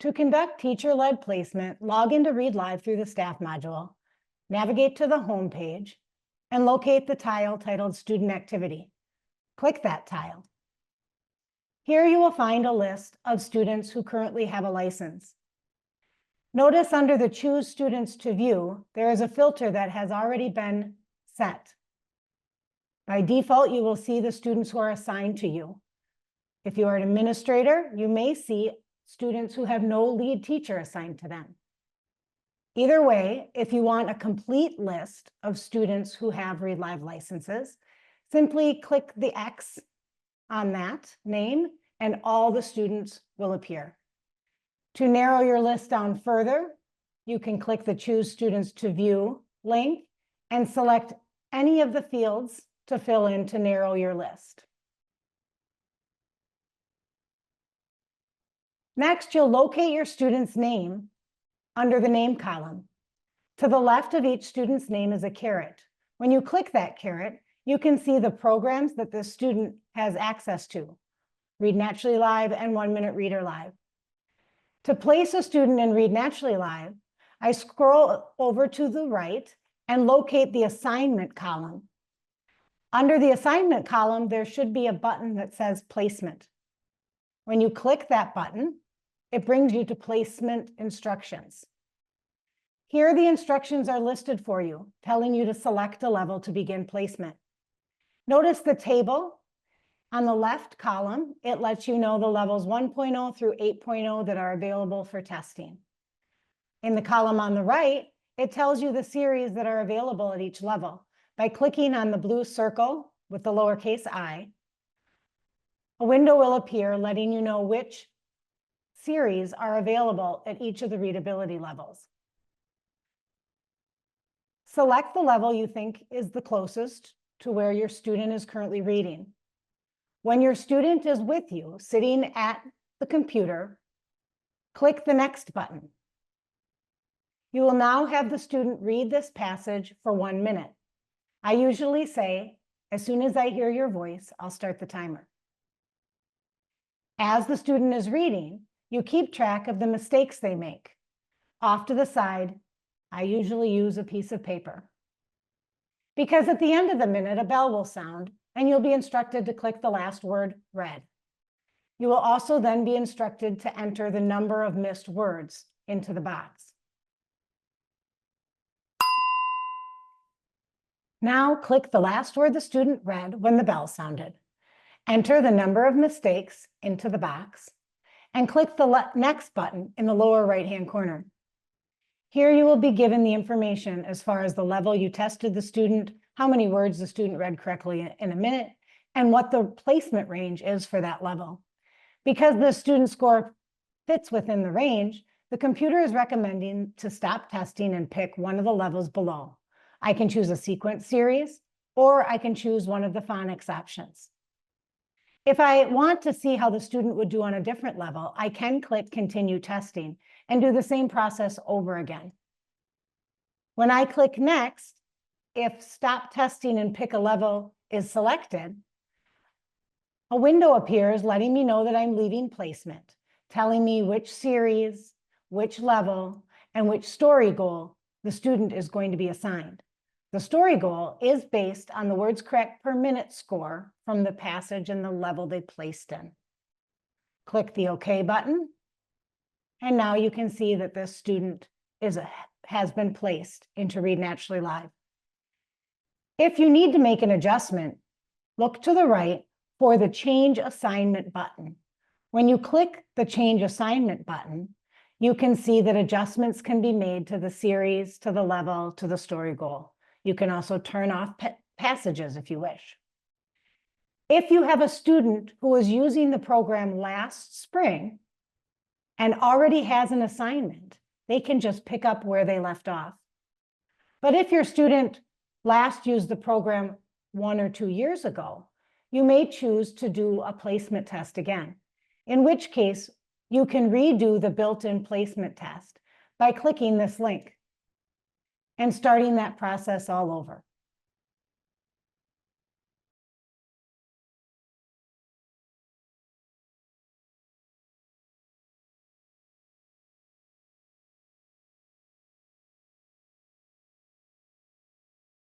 To conduct teacher-led placement, log into Read Live through the staff module, navigate to the home page, and locate the tile titled Student Activity. Click that tile. Here you will find a list of students who currently have a license. Notice under the Choose Students to View, there is a filter that has already been set. By default, you will see the students who are assigned to you. If you are an administrator, you may see students who have no lead teacher assigned to them. Either way, if you want a complete list of students who have Read Live licenses, simply click the X on that name and all the students will appear. To narrow your list down further, you can click the Choose Students to View link and select any of the fields to fill in to narrow your list. Next, you'll locate your student's name under the name column. To the left of each student's name is a caret. When you click that caret, you can see the programs that the student has access to, Read Naturally Live and 1 Minute Reader Live. To place a student in Read Naturally Live, I scroll over to the right and locate the assignment column. Under the assignment column, there should be a button that says Placement. When you click that button, it brings you to placement instructions. Here, the instructions are listed for you, telling you to select a level to begin placement. Notice the table on the left column. It lets you know the levels 1.0 through 8.0 that are available for testing. In the column on the right, it tells you the series that are available at each level. By clicking on the blue circle with the lowercase I, a window will appear letting you know which series are available at each of the readability levels. Select the level you think is the closest to where your student is currently reading. When your student is with you, sitting at the computer, click the Next button. You will now have the student read this passage for 1 minute. I usually say, as soon as I hear your voice, I'll start the timer. As the student is reading, you keep track of the mistakes they make. Off to the side, I usually use a piece of paper. Because at the end of the minute, a bell will sound, and you'll be instructed to click the last word, read. You will also then be instructed to enter the number of missed words into the box. Now click the last word the student read when the bell sounded. Enter the number of mistakes into the box and click the Next button in the lower right-hand corner. Here you will be given the information as far as the level you tested the student, how many words the student read correctly in a minute, and what the placement range is for that level. Because the student score fits within the range, the computer is recommending to stop testing and pick one of the levels below. I can choose a sequence series, or I can choose one of the phonics options. If I want to see how the student would do on a different level, I can click Continue Testing and do the same process over again. When I click Next, if Stop Testing and Pick a Level is selected, a window appears letting me know that I'm leaving placement, telling me which series, which level, and which story goal the student is going to be assigned. The story goal is based on the words correct per minute score from the passage and the level they placed in. Click the OK button, and now you can see that this student has been placed into Read Naturally Live. If you need to make an adjustment, look to the right for the Change Assignment button. When you click the Change Assignment button, you can see that adjustments can be made to the series, to the level, to the story goal. You can also turn off passages if you wish. If you have a student who was using the program last spring and already has an assignment, they can just pick up where they left off. But if your student last used the program 1 or 2 years ago, you may choose to do a placement test again, in which case you can redo the built-in placement test by clicking this link and starting that process all over.